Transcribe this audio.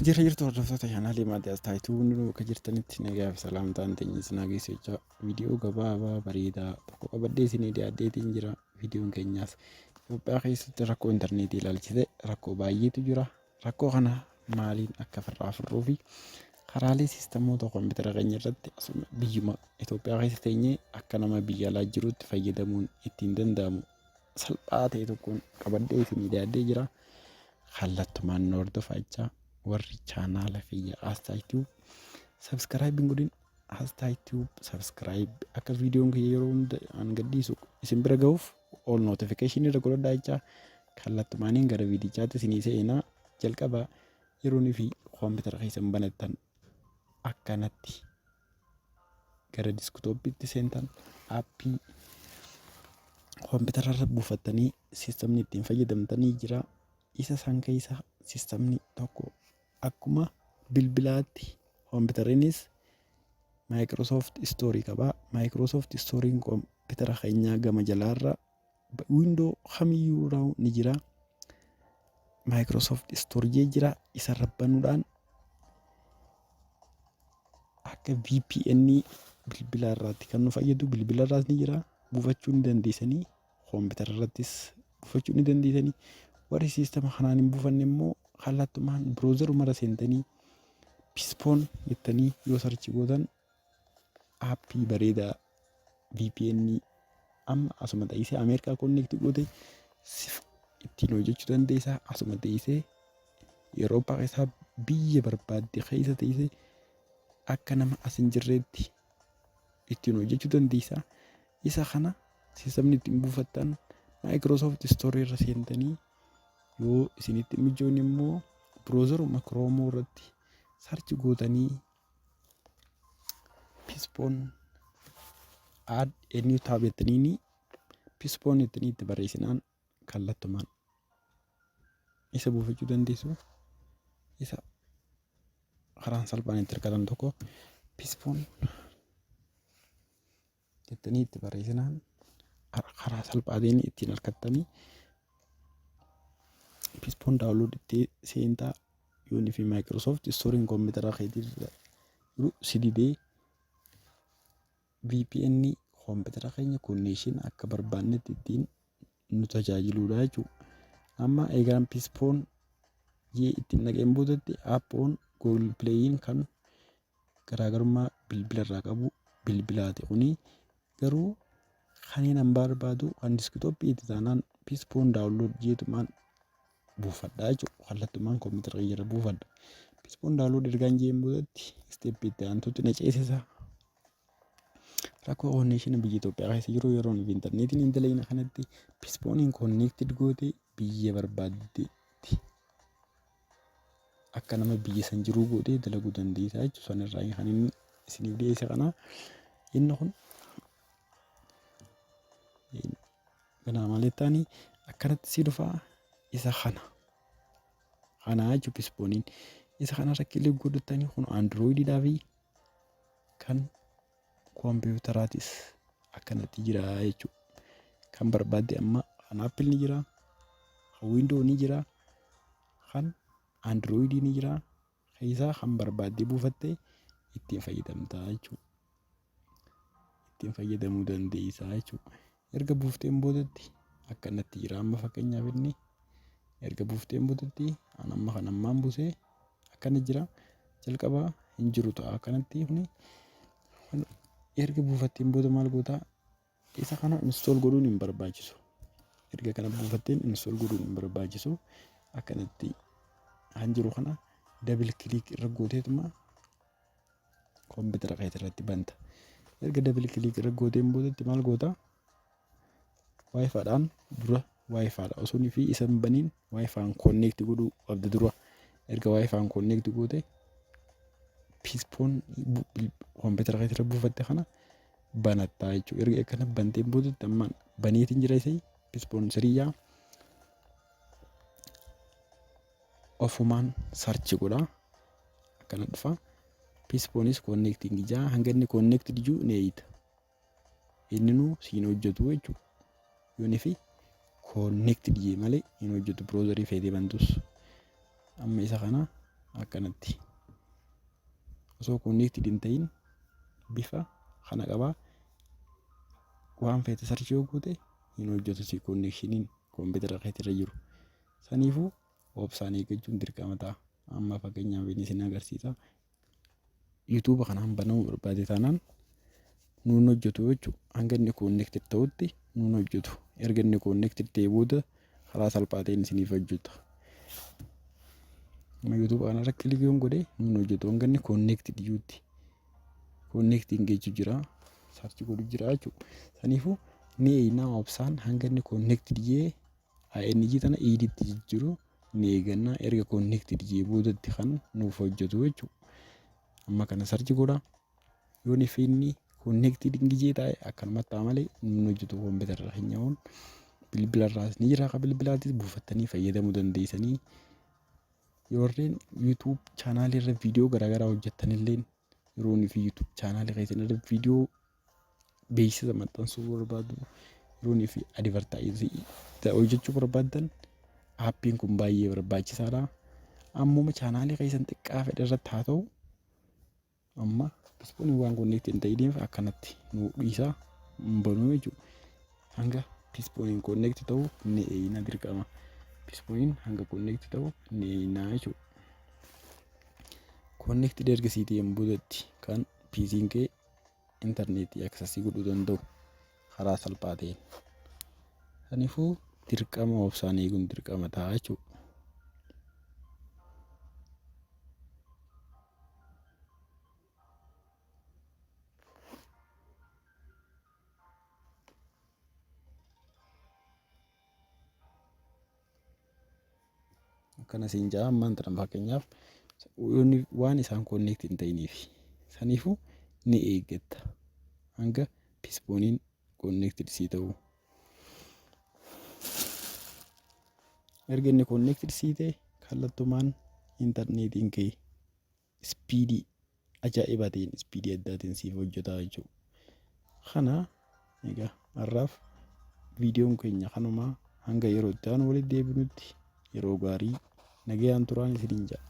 Jira jirtu hordoftoota chaanaalii Maatiyaas Taayituu akka jirtanitti nagaa fi salaamtaan teenyis nageessicha viidiyoo gabaabaa bareedaa tokko qabadhee isinii dhiyaadheetiin jira. Viidiyoon keenyaas Itoophiyaa keessatti rakkoo intarneetii ilaalchise rakkoo baay'eetu jira. Rakkoo kana maaliin akka firraa firruu fi karaalee siistamoota koompitara keenya irratti asuma biyyuma Itoophiyaa keessa teenyee akka nama biyya alaa jirutti fayyadamuun ittiin danda'amu salphaa ta'e tokkoon qabadhee isinii dhiyaadhee jira. Kallattumaan hordofaa warri chaanaala kiyya Aastaayitube sabskiraayib godhin Aastaayitube sabskiraayib akka viidiyoon kiyya yeroo hunda aan gadhiisu isin bira ga'uuf all notification irra godhadhaa jecha kallattumaaniin gara viidichaatti isinii seenaa jalqaba yeroonii fi koompitara keessan banattan akkanatti gara diskitooppiitti seentan aappii koompitara irra buufattanii siistamni ittiin fayyadamtanii jira. Isa san keessa siistamni tokko akkuma bilbilaatti koompitariinis Microsoft Store qaba. Microsoft Store koompitara keenyaa gama jalaarra Windows kamiyyuu ni jira. Microsoft Store jira. Isa rabbanuudhaan akka VPN bilbilaarraatti kan nu fayyadu bilbilarraas ni jira. Buufachuu ni dandeessanii koompitara irrattis buufachuu ni dandeessanii. Warri siistama kanaan hin buufanne immoo kallattumaan biroozerumarra seentanii Pispoon jettanii yoo sarchi gootan aappii bareedaa VPN amma asuma ta'isee Ameerikaa konneekti goote ittiin hojjechuu dandeessaa. Asuma ta'isee Yerooppaa keessaa biyya barbaadde keessa ta'isee akka nama as hin jirreetti ittiin hojjechuu dandeessaa. Isa kana siistamni ittiin buufattan Microsoft Store irra seentanii yoo isinitti mijoon immoo biroozerumaa Chrome irratti sarchi gootanii Pispoon add a new tab jettanii Pispoon jettanii itti barreessinaan kallattumaan isa buufachuu dandeessu. Isa karaan salphaan itti argatan tokko Pispoon jettanii itti barreessinaan karaa salphaatiin ittiin argattanii Pispoon daawunlood itti seentaa yoonii fi Microsoft Store koompitara keetirra jiru sididee VPN koompitara keenya konneeshin akka barbaannetti ittiin nu tajaajiluudha jechuudha. Amma eegaan Pispoon ittiin naqeen boodatti aappoon Google Playin kan garaagarummaa bilbilarraa qabu bilbilaati. Kuni garuu kanneen an barbaadu kan diskitooppii itti taanaan Pispoon daawunlood jeetumaan buufadhaa jechuudha. Kallattumaan koompitara keenya buufadha. Pispoon daawunlood ergaan jeen boodatti isteeppii itti aantuutti na ceesisa. Rakkoo konneeshina biyya Itoophiyaa keessa jiru yeroo nuuf intarneetiin hin dalagne kanatti Pispooniin konneektid goote biyya barbaaddetti akka nama biyya san jiruu gootee dalaguu dandeessaa jechuudha. Sanirraa kan inni isiniif dhiyeesse kana inni kun kanaa malee taanii akkanatti si dhufaa. Isa kana jechuudha Pispooniin. Isa kanarra kilik godhattanii kun Androididhaa fi kan koompiyuutaraatis akkanatti jira jechuudha. Kan barbaadde amma kan Apple ni jira, kan Windows ni jira, kan Android ni jira. Keessaa kan barbaadde buufattee ittiin fayyadamtaa jechuudha. Ittiin fayyadamuu dandeessaa jechuudha. Erga buufteen boodatti akkanatti jira. Amma fakkeenyaaf inni erga buufteen boodatti amma kan ammaan buusee akkana jira. Jalqabaa hin jiru ta'a akkanatti kuni erga buufatteen booda maal gootaa isa kana install godhuun hin barbaachisu. Erga kana buufatteen install godhuun hin barbaachisu. Akkanatti kan jiru kana double click irra gooteetuma koompitara keetii irratti banta. Erga double click irra gooteen boodatti maal gootaa Wi-Fiidhaan dura Wi-Fiidha osoo fi isan baniin Wi-Fiin connect godhuu qabda dura. Erga Wi-Fiin connect goote Pispoon koompitara keetii irra buufatte kana banattaa jechuudha. Erga akkana banteen boodatti ammaan baneetiin jira isii Pispoon siriyyaa ofumaan sarchi godhaa akkana dhufa. Pispoonis connecting jaa hanga inni connected jiru ni eeyita. Inni nu siin hojjetu jechuudha. Yoonii fi connected jee malee hin hojjetu browserii fayyadee bantus. Amma isa kana akkanatti osoo connected hin ta'in bifa kana qaba. Waan feete search yoo goote hin hojjetu si connectioniin kompiitara keetirra jiru. Saniifuu obsaan eeggachuun dirqama ta'a. Amma fakkeenyaaf isin agarsiisa. YouTube kanaan banamuu barbaade taanaan nuun hojjetu jechuudha. Hanga inni connected ta'utti nuun hojjetu. Erga inni connected ta'ee booda karaa salphaa ta'een isiniif hojjeta. YouTube kanarra kilik yoon godhe nuun hojjetu. Hanga inni connected yuutti. Connecting jechuun jira. Search godhu jira jechuudha. Saniifuu ni eegnaa obsaan hanga inni connected jee ING tana edit jiru ni eeganna. Erga connected jee boodatti kan nuuf hojjetu jechuudha. Amma kana search godha. Yoon inni connected jee taa'e akkanumatti malee nuun hojjetu kompiitarra hin nyaa'uun. Bilbilarraas ni jira. Bilbilaatis buufattanii fayyadamuu dandeessanii. Yoorreen YouTube chaanaalii irra viidiyoo garaagaraa hojjettanillee yeroo fi YouTube chaanaalii keessan irra viidiyoo beeksisa maxxansuu barbaadu yeroo fi advertaayizii hojjechuu barbaadan aappiin kun baay'ee barbaachisaadha. Ammuma chaanaalii keessan xiqqaa fedhe irratti haa ta'u amma pispooniin waan connected hin ta'iniif akkanatti nu dhiisaa hin banuu jechuudha. Hanga pispooniin connected ta'u ni eegnaa dirqama. Pispooniin hanga connected ta'u ni eegnaa jechuudha. Connected erga sii ta'een boodatti kan PC'n kee interneetii accessii godhuu danda'u karaa salphaa ta'een. Kanaafuu dirqama obsaan eeguun dirqama ta'a jechuudha. Akkana siin jaa ammaan tana fakkeenyaaf waan isaan connected hin ta'iniif saniifuu ni eeggatta hanga pispooniin connected sii ta'u. Erga inni connected sii ta'e kallattumaan interneetiin kee speedii ajaa'ibaa ta'een speedii addaatiin siif hojjetaa jechuudha. Kana egaa har'aaf viidiyoon keenya kanumaa hanga yeroo itti aanu walitti deebinutti yeroo gaarii nagayaan turaan isiniin jedha.